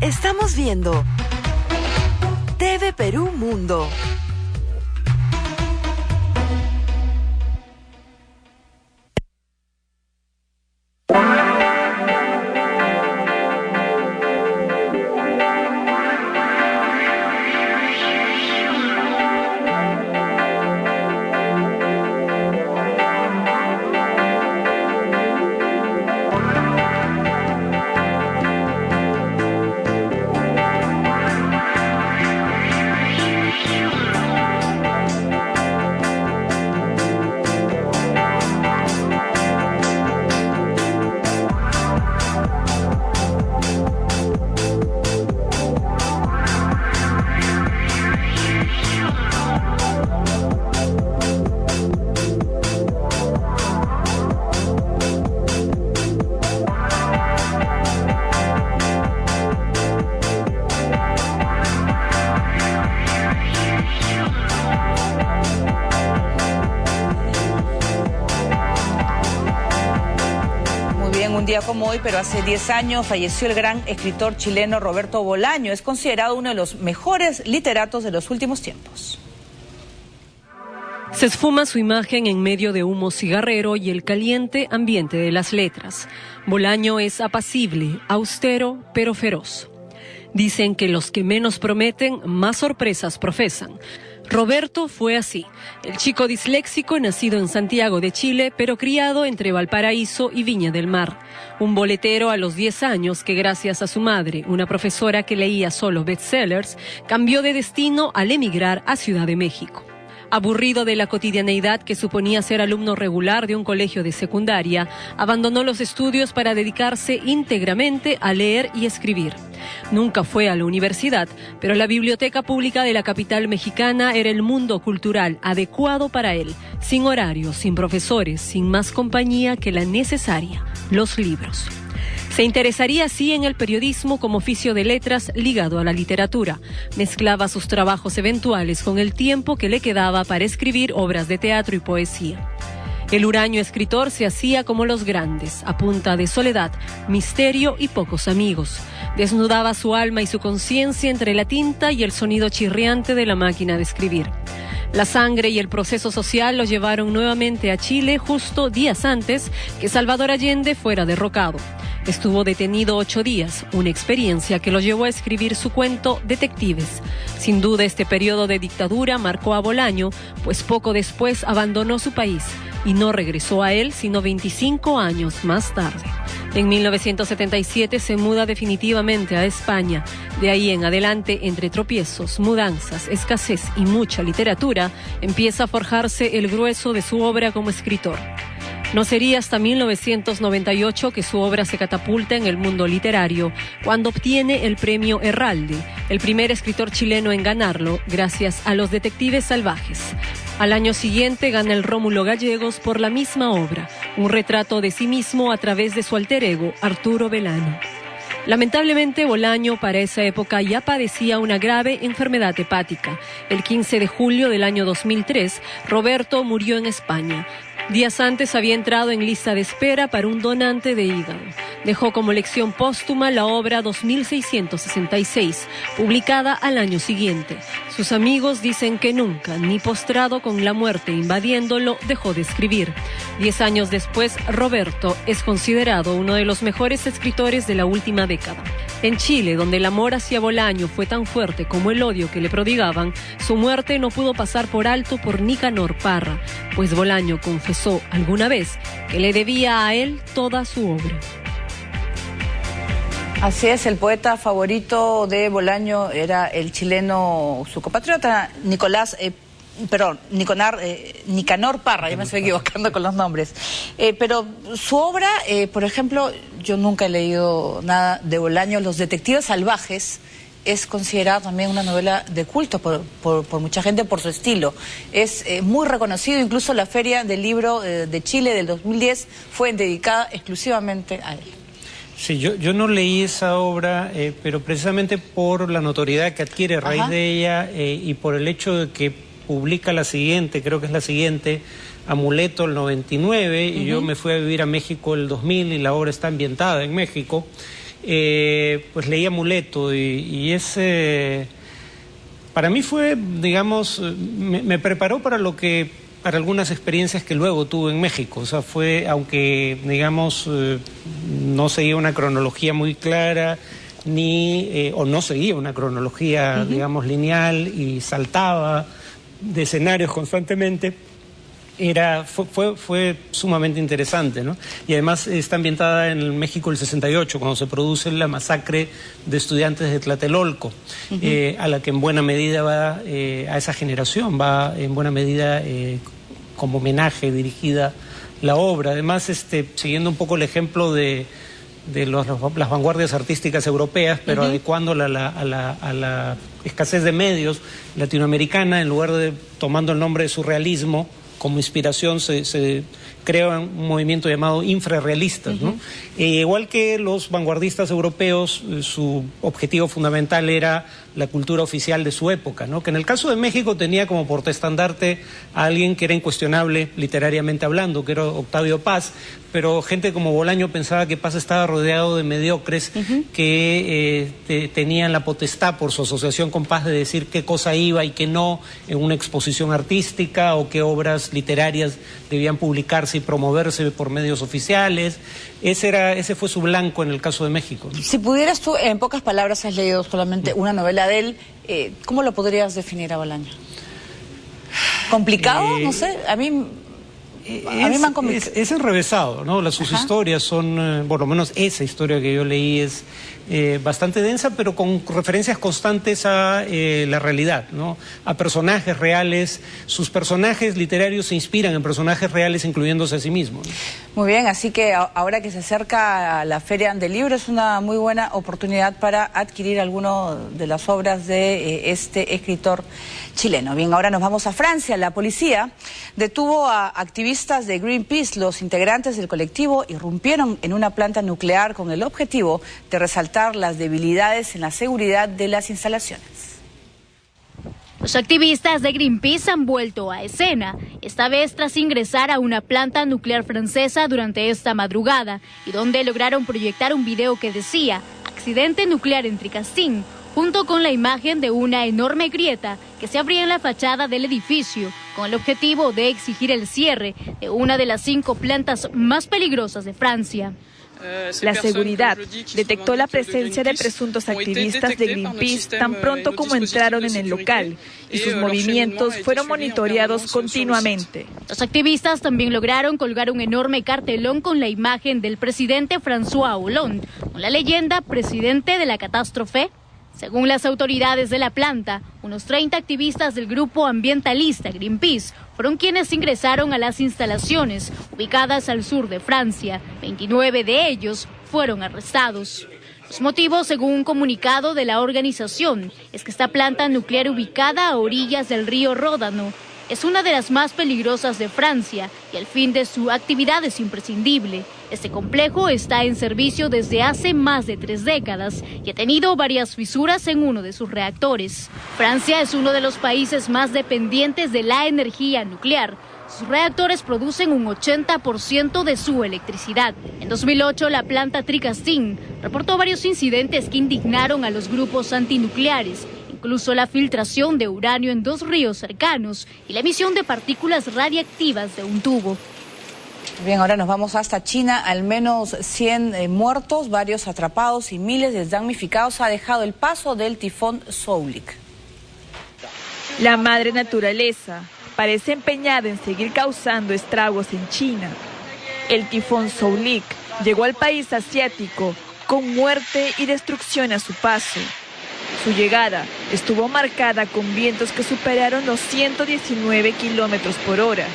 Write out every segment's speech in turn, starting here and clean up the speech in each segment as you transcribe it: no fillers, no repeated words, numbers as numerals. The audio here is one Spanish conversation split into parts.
Estamos viendo TV Perú Mundo. Un día como hoy, pero hace 10 años, falleció el gran escritor chileno Roberto Bolaño. Es considerado uno de los mejores literatos de los últimos tiempos. Se esfuma su imagen en medio de humo cigarrero y el caliente ambiente de las letras. Bolaño es apacible, austero, pero feroz. Dicen que los que menos prometen, más sorpresas profesan. Roberto fue así, el chico disléxico nacido en Santiago de Chile, pero criado entre Valparaíso y Viña del Mar. Un boletero a los 10 años que gracias a su madre, una profesora que leía solo bestsellers, cambió de destino al emigrar a Ciudad de México. Aburrido de la cotidianeidad que suponía ser alumno regular de un colegio de secundaria, abandonó los estudios para dedicarse íntegramente a leer y escribir. Nunca fue a la universidad, pero la biblioteca pública de la capital mexicana era el mundo cultural adecuado para él, sin horarios, sin profesores, sin más compañía que la necesaria, los libros. Se interesaría así en el periodismo como oficio de letras ligado a la literatura. Mezclaba sus trabajos eventuales con el tiempo que le quedaba para escribir obras de teatro y poesía. El huraño escritor se hacía como los grandes, a punta de soledad, misterio y pocos amigos. Desnudaba su alma y su conciencia entre la tinta y el sonido chirriante de la máquina de escribir. La sangre y el proceso social lo llevaron nuevamente a Chile justo días antes que Salvador Allende fuera derrocado. Estuvo detenido 8 días, una experiencia que lo llevó a escribir su cuento Detectives. Sin duda este periodo de dictadura marcó a Bolaño, pues poco después abandonó su país y no regresó a él sino 25 años más tarde. En 1977 se muda definitivamente a España. De ahí en adelante, entre tropiezos, mudanzas, escasez y mucha literatura, empieza a forjarse el grueso de su obra como escritor. No sería hasta 1998 que su obra se catapulta en el mundo literario, cuando obtiene el premio Herralde, el primer escritor chileno en ganarlo, gracias a Los Detectives Salvajes. Al año siguiente gana el Rómulo Gallegos por la misma obra, un retrato de sí mismo a través de su alter ego, Arturo Belano. Lamentablemente, Bolaño para esa época ya padecía una grave enfermedad hepática. El 15 de julio del año 2003, Roberto murió en España. Días antes había entrado en lista de espera para un donante de hígado. Dejó como lección póstuma la obra 2666, publicada al año siguiente. Sus amigos dicen que nunca, ni postrado con la muerte invadiéndolo, dejó de escribir. 10 años después, Roberto es considerado uno de los mejores escritores de la última década. En Chile, donde el amor hacia Bolaño fue tan fuerte como el odio que le prodigaban, su muerte no pudo pasar por alto por Nicanor Parra, pues Bolaño confesó alguna vez que le debía a él toda su obra. Así es, el poeta favorito de Bolaño era el chileno, su compatriota Nicanor Parra, ya me estoy equivocando con los nombres. Pero su obra, por ejemplo, yo nunca he leído nada de Bolaño. Los Detectives Salvajes es considerado también una novela de culto por mucha gente por su estilo. Es muy reconocido, incluso la Feria del Libro de Chile del 2010 fue dedicada exclusivamente a él. Sí, yo no leí esa obra, pero precisamente por la notoriedad que adquiere a raíz de ella y por el hecho de que publica la siguiente, creo que es la siguiente, Amuleto, el 99, y yo me fui a vivir a México el 2000 y la obra está ambientada en México. pues leí Amuleto y ese para mí fue, digamos, me preparó para algunas experiencias que luego tuve en México. O sea, fue, aunque, digamos, no seguía una cronología muy clara, o no seguía una cronología, digamos, lineal y saltaba de escenarios constantemente, fue sumamente interesante, ¿no? Y además está ambientada en el México del 68, cuando se produce la masacre de estudiantes de Tlatelolco, a la que en buena medida va, a esa generación, va en buena medida como homenaje dirigida la obra. Además, siguiendo un poco el ejemplo de las vanguardias artísticas europeas, pero adecuándola a la escasez de medios latinoamericana, en lugar de tomando el nombre de surrealismo como inspiración, se crea un movimiento llamado infrarrealistas, ¿no? Igual que los vanguardistas europeos, su objetivo fundamental era la cultura oficial de su época, ¿no? Que en el caso de México tenía como portaestandarte a alguien que era incuestionable literariamente hablando, que era Octavio Paz, pero gente como Bolaño pensaba que Paz estaba rodeado de mediocres que tenían la potestad por su asociación con Paz de decir qué cosa iba y qué no en una exposición artística, o qué obras literarias debían publicarse y promoverse por medios oficiales. Ese fue su blanco en el caso de México, ¿no? Si pudieras tú, en pocas palabras, has leído solamente una novela de él, ¿cómo lo podrías definir a Bolaño? ¿Complicado? No sé, a mí me han convencido. Es enrevesado, ¿no? Sus historias son, por lo menos esa historia que yo leí es bastante densa, pero con referencias constantes a la realidad, ¿no? A personajes reales. Sus personajes literarios se inspiran en personajes reales, incluyéndose a sí mismos, ¿no? Muy bien, así que ahora que se acerca a la Feria del Libro, es una muy buena oportunidad para adquirir alguna de las obras de este escritor chileno. Bien, ahora nos vamos a Francia. La policía detuvo a activistas de Greenpeace. Los integrantes del colectivo irrumpieron en una planta nuclear con el objetivo de resaltar las debilidades en la seguridad de las instalaciones. Los activistas de Greenpeace han vuelto a escena, esta vez tras ingresar a una planta nuclear francesa durante esta madrugada, y donde lograron proyectar un video que decía "Accidente nuclear en Tricastin", junto con la imagen de una enorme grieta que se abría en la fachada del edificio, con el objetivo de exigir el cierre de una de las 5 plantas más peligrosas de Francia. La seguridad detectó la presencia de presuntos activistas de Greenpeace tan pronto como entraron en el local, y sus movimientos fueron monitoreados continuamente. Los activistas también lograron colgar un enorme cartelón con la imagen del presidente François Hollande, con la leyenda "Presidente de la catástrofe". Según las autoridades de la planta, unos 30 activistas del grupo ambientalista Greenpeace fueron quienes ingresaron a las instalaciones ubicadas al sur de Francia. 29 de ellos fueron arrestados. Los motivos, según un comunicado de la organización, es que esta planta nuclear ubicada a orillas del río Ródano es una de las más peligrosas de Francia y el fin de su actividad es imprescindible. Este complejo está en servicio desde hace más de 3 décadas y ha tenido varias fisuras en uno de sus reactores. Francia es uno de los países más dependientes de la energía nuclear. Sus reactores producen un 80% de su electricidad. En 2008, la planta Tricastin reportó varios incidentes que indignaron a los grupos antinucleares, incluso la filtración de uranio en 2 ríos cercanos y la emisión de partículas radiactivas de un tubo. Bien, ahora nos vamos hasta China. Al menos 100 muertos, varios atrapados y miles de damnificados ha dejado el paso del tifón Soulik. La madre naturaleza parece empeñada en seguir causando estragos en China. El tifón Soulik llegó al país asiático con muerte y destrucción a su paso. Su llegada estuvo marcada con vientos que superaron los 119 kilómetros por hora.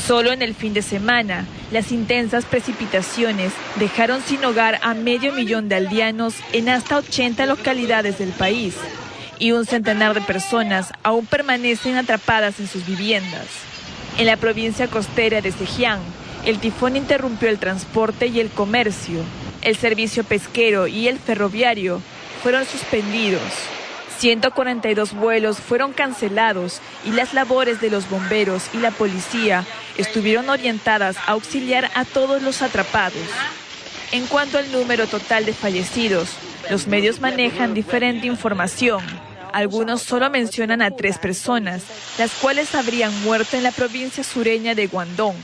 Solo en el fin de semana, las intensas precipitaciones dejaron sin hogar a 500.000 de aldeanos en hasta 80 localidades del país, y un centenar de personas aún permanecen atrapadas en sus viviendas. En la provincia costera de Zhejiang, el tifón interrumpió el transporte y el comercio. El servicio pesquero y el ferroviario fueron suspendidos. 142 vuelos fueron cancelados y las labores de los bomberos y la policía estuvieron orientadas a auxiliar a todos los atrapados. En cuanto al número total de fallecidos, los medios manejan diferente información. Algunos solo mencionan a 3 personas, las cuales habrían muerto en la provincia sureña de Guangdong,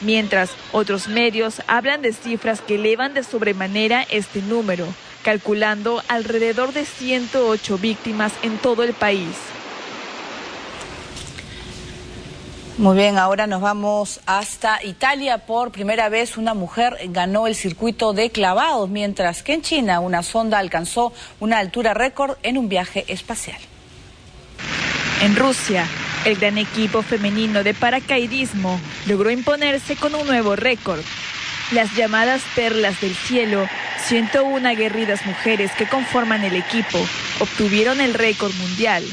mientras otros medios hablan de cifras que elevan de sobremanera este número, calculando alrededor de 108 víctimas en todo el país. Muy bien, ahora nos vamos hasta Italia. Por primera vez una mujer ganó el circuito de clavados, mientras que en China una sonda alcanzó una altura récord en un viaje espacial. En Rusia, el gran equipo femenino de paracaidismo logró imponerse con un nuevo récord. Las llamadas perlas del cielo, 101 aguerridas mujeres que conforman el equipo, obtuvieron el récord mundial.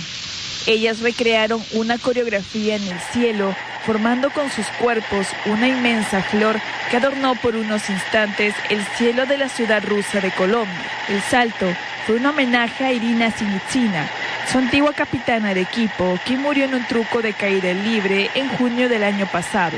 Ellas recrearon una coreografía en el cielo, formando con sus cuerpos una inmensa flor que adornó por unos instantes el cielo de la ciudad rusa de Colombia. El salto fue un homenaje a Irina Sinitsina, su antigua capitana de equipo, que murió en un truco de caída libre en junio del año pasado.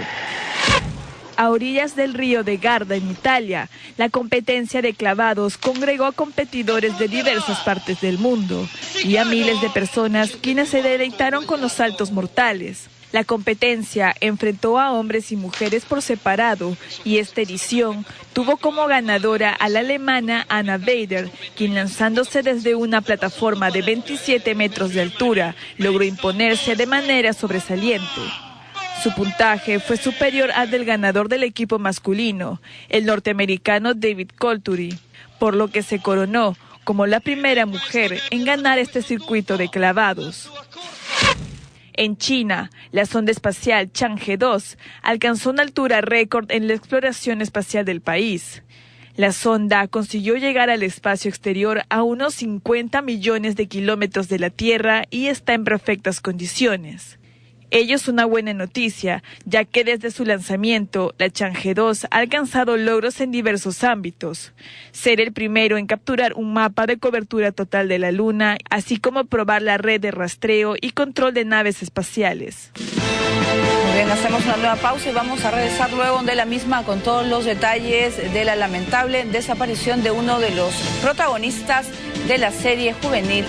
A orillas del río de Garda, en Italia, la competencia de clavados congregó a competidores de diversas partes del mundo y a miles de personas quienes se deleitaron con los saltos mortales. La competencia enfrentó a hombres y mujeres por separado y esta edición tuvo como ganadora a la alemana Anna Bader, quien lanzándose desde una plataforma de 27 metros de altura logró imponerse de manera sobresaliente. Su puntaje fue superior al del ganador del equipo masculino, el norteamericano David Coulthard, por lo que se coronó como la primera mujer en ganar este circuito de clavados. En China, la sonda espacial Chang'e 2 alcanzó una altura récord en la exploración espacial del país. La sonda consiguió llegar al espacio exterior a unos 50 millones de kilómetros de la Tierra y está en perfectas condiciones. Ello es una buena noticia, ya que desde su lanzamiento, la Chang'e 2 ha alcanzado logros en diversos ámbitos. Ser el primero en capturar un mapa de cobertura total de la Luna, así como probar la red de rastreo y control de naves espaciales. Muy bien, hacemos una nueva pausa y vamos a regresar luego de la misma con todos los detalles de la lamentable desaparición de uno de los protagonistas de la serie juvenil